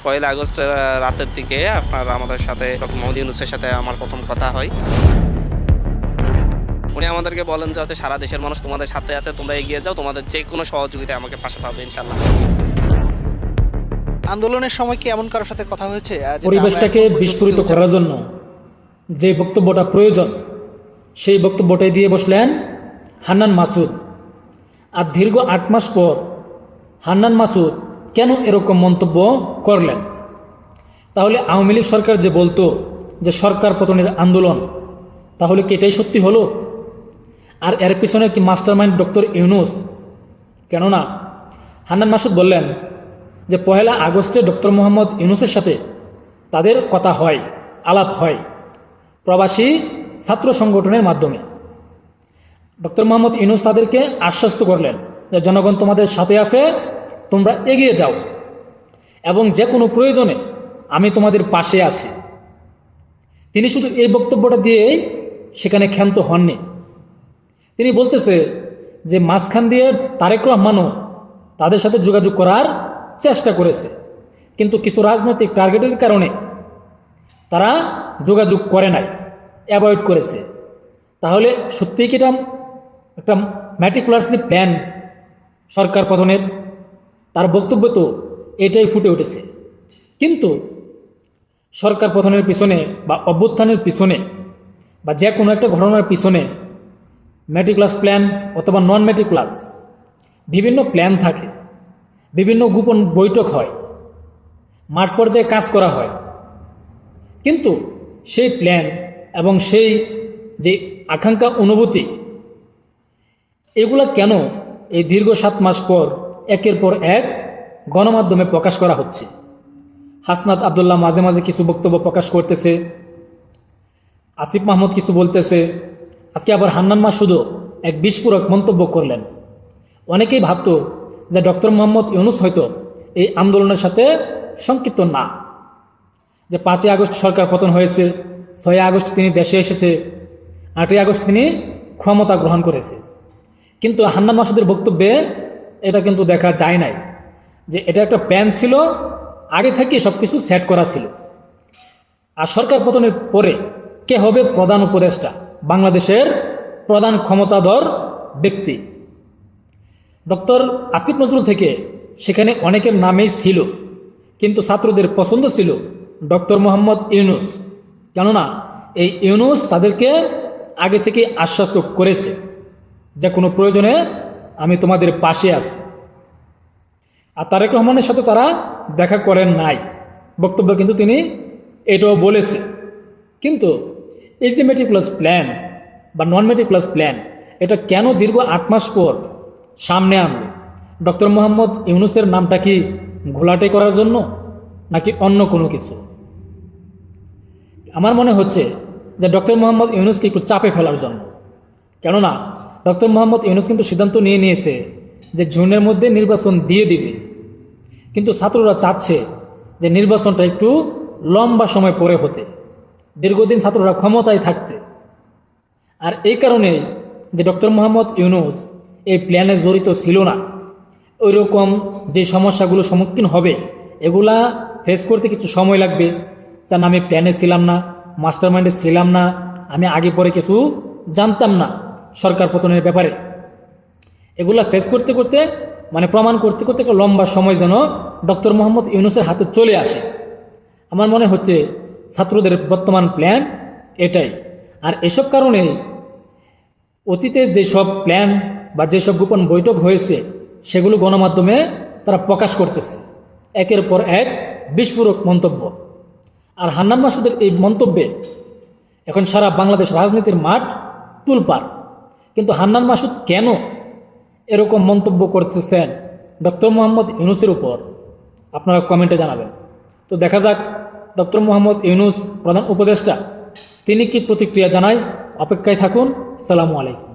পয়লা August রাতের দিকে আপনার আমাদের সাথে ডক্টর মোহাম্মদ ইউনূসের সাথে আমার প্রথম কথা হয়। উনি আমাদেরকে বলেন যে হচ্ছে সারা দেশের মানুষ তোমাদের সাথে আছে, তোমরা এগিয়ে যাও, তোমাদের যে কোনো সহযোগিতায় আমাকে পাশে পাবে ইনশাল্লাহ। আন্দোলনের সময় কি এমন কারোর সাথে কথা হয়েছে পরিবেশটাকে বিস্ফোরিত করার জন্য যে বক্তব্যটা প্রয়োজন সেই বক্তব্যটাই দিয়ে বসলেন হান্নান মাসুদ। আর দীর্ঘ ৮ মাস পর হান্নান মাসুদ কেন এরকম মন্তব্য করলেন? তাহলে আওয়ামী লীগ সরকার যে বলতো যে সরকার পতনের আন্দোলন, তাহলে কি এটাই সত্যি হলো? আর এর পিছনে কি মাস্টারমাইন্ড ডক্টর ইউনূস? কেননা হান্নান মাসুদ বললেন যে পহেলা আগস্টে ডক্টর মোহাম্মদ ইউনূসের সাথে তাদের কথা হয়, আলাপ হয় প্রবাসী ছাত্র সংগঠনের মাধ্যমে। ডক্টর মোহাম্মদ ইউনূস তাদেরকে আশ্বস্ত করলেন যে জনগণ তোমাদের সাথে আছে, তোমরা এগিয়ে যাও এবং যে কোনো প্রয়োজনে আমি তোমাদের পাশে আছি। তিনি শুধু এই বক্তব্যটা দিয়েই সেখানে ক্ষান্ত হননি। তিনি বলতেছে যে মাঝখান দিয়ে তারেক রহমানও তাদের সাথে যোগাযোগ করার চেষ্টা করেছে, কিন্তু কিছু রাজনৈতিক টার্গেটের কারণে তারা যোগাযোগ করে নাই, অ্যাভয়েড করেছে। তাহলে সত্যিই কি এটা একটা ম্যাটিকুলাসলি প্ল্যান সরকার পতনের? তার বক্তব্য তো এটাই ফুটে উঠেছে। কিন্তু সরকার পতনের পিছনে বা অভ্যুত্থানের পিছনে বা যে কোনো একটা ঘটনার পিছনে ম্যাটিকুলাস প্ল্যান অথবা নন ম্যাটিকুলাস বিভিন্ন প্ল্যান থাকে, বিভিন্ন গোপন বৈঠক হয়, মাঠ পর্যায়ে কাজ করা হয়। কিন্তু সেই প্ল্যান এবং সেই যে আকাঙ্ক্ষা, অনুভূতি, এগুলা কেন এই দীর্ঘ 7 মাস পর একের পর এক গণমাধ্যমে প্রকাশ করা হচ্ছে? হাসনাত আবদুল্লাহ মাঝে মাঝে কিছু বক্তব্য প্রকাশ করতেছে, আসিফ মাহমুদ কিছু বলতেছে, আজকে আবার হান্নান মাসুদও এক বিস্ফোরক মন্তব্য করলেন। অনেকেই ভাবত যে ডক্টর মোহাম্মদ ইউনূস হয়তো এই আন্দোলনের সাথে সংক্ষিপ্ত না, যে 5ই আগস্ট সরকার পতন হয়েছে, 6ই আগস্ট তিনি দেশে এসেছে, 8ই আগস্ট তিনি ক্ষমতা গ্রহণ করেছে। কিন্তু হান্নান মাসুদের বক্তব্যে এটা কিন্তু দেখা যায় নাই যে এটা একটা প্ল্যান ছিল, আগে থেকে সবকিছু সেট করা ছিল। আর সরকার পতনের পরে কে হবে প্রধান উপদেষ্টা, বাংলাদেশের প্রধান ক্ষমতাধর ব্যক্তি? ডক্টর আসিফ নজরুল থেকে সেখানে অনেকের নামেই ছিল, কিন্তু ছাত্রদের পছন্দ ছিল ডক্টর মোহাম্মদ ইউনূস। কেননা এই ইউনূস তাদেরকে আগে থেকে আশ্বস্ত করেছে যে কোনো প্রয়োজনে আমি তোমাদের পাশে আছি। আর তারেক রহমানের সাথে তারা দেখা করেন নাই, বক্তব্য কিন্তু তিনি এটাও বলেছে। কিন্তু এই যে ম্যাটিকুলাস প্ল্যান বা নন ম্যাটিকুলাস প্ল্যান, এটা কেন দীর্ঘ 8 মাস পর সামনে আনলো? ডক্টর মোহাম্মদ ইউনূসের নামটা কি ঘোলাটে করার জন্য, নাকি অন্য কোনো কিছু? আমার মনে হচ্ছে যে ডক্টর মোহাম্মদ ইউনূসকে একটু চাপে ফেলার জন্য। কেননা ডক্টর মোহাম্মদ ইউনূস কিন্তু সিদ্ধান্ত নিয়েছে যে জুনের মধ্যে নির্বাচন দিয়ে দিবে, কিন্তু ছাত্ররা চাচ্ছে যে নির্বাচনটা একটু লম্বা সময় পরে হতে, দীর্ঘদিন ছাত্ররা ক্ষমতায় থাকতে। আর এই কারণে যে ডক্টর মোহাম্মদ ইউনূস এই প্ল্যানে জড়িত ছিল না, ওই রকম যে সমস্যাগুলো সম্মুখীন হবে এগুলা ফেস করতে কিছু সময় লাগবে। কারণ আমি প্ল্যানে ছিলাম না, মাস্টার মাইন্ডে ছিলাম না, আমি আগে পরে কিছু জানতাম না সরকার পতনের ব্যাপারে। এগুলা ফেস করতে করতে মানে প্রমাণ করতে করতে একটা লম্বা সময় যেন ডক্টর মোহাম্মদ ইউনূসের হাতে চলে আসে। আমার মনে হচ্ছে ছাত্রদের বর্তমান প্ল্যান এটাই। আর এসব কারণে অতীতে যেসব প্ল্যান বা যেসব গোপন বৈঠক হয়েছে সেগুলো গণমাধ্যমে তারা প্রকাশ করতেছে, একের পর এক বিস্ফোরক মন্তব্য। আর হান্নান মাসুদের এই মন্তব্যে এখন সারা বাংলাদেশ রাজনীতির মাঠ তুলপাড়। কিন্তু হান্নান মাসুদ কেন এরকম মন্তব্য করতেছেন ডক্টর মোহাম্মদ ইউনূসের উপর, আপনারা কমেন্টে জানাবেন। তো দেখা যাক ডক্টর মোহাম্মদ ইউনূস প্রধান উপদেষ্টা তিনি কি প্রতিক্রিয়া জানায়। অপেক্ষায় থাকুন। আসসালামু আলাইকুম।